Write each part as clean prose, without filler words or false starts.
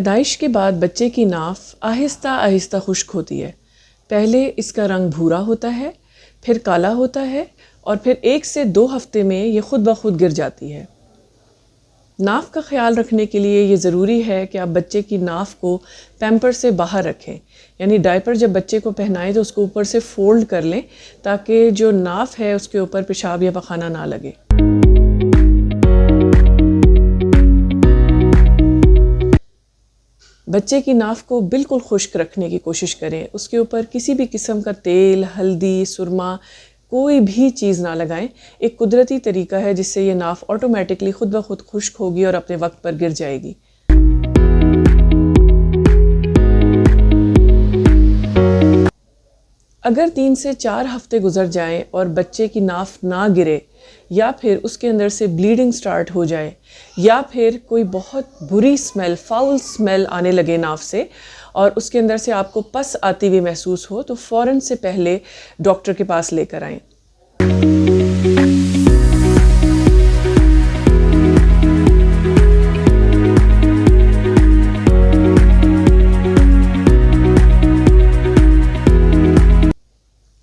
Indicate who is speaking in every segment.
Speaker 1: पैदाइश के बाद बच्चे की नाफ आहिस्ता आहिस्ता खुश्क होती है। पहले इसका रंग भूरा होता है, फिर काला होता है और फिर 1 से 2 हफ्ते में ये खुद ब खुद गिर जाती है। नाफ का ख्याल रखने के लिए ये ज़रूरी है कि आप बच्चे की नाफ को पैम्पर से बाहर रखें, यानी डायपर जब बच्चे को पहनाएं तो उसको ऊपर से फोल्ड कर लें ताकि जो नाफ है उसके ऊपर पेशाब या पखाना ना लगे। बच्चे की नाफ को बिल्कुल खुश्क रखने की कोशिश करें। उसके ऊपर किसी भी किस्म का तेल, हल्दी, सुरमा कोई भी चीज़ ना लगाएं। एक कुदरती तरीका है जिससे ये नाफ ऑटोमेटिकली खुद ब खुद खुश्क होगी और अपने वक्त पर गिर जाएगी। अगर 3 से 4 हफ्ते गुजर जाएं और बच्चे की नाफ ना गिरे या फिर उसके अंदर से ब्लीडिंग स्टार्ट हो जाए या फिर कोई बहुत बुरी स्मेल, फाउल स्मेल आने लगे नाफ से और उसके अंदर से आपको पस आती हुई महसूस हो तो फ़ौरन से पहले डॉक्टर के पास लेकर आएं।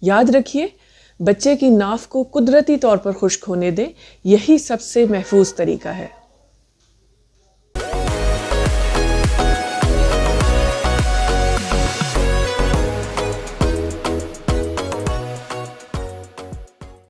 Speaker 1: याद रखिए, बच्चे की नाफ को कुदरती तौर पर खुश्क होने दें, यही सबसे महफूज तरीका है।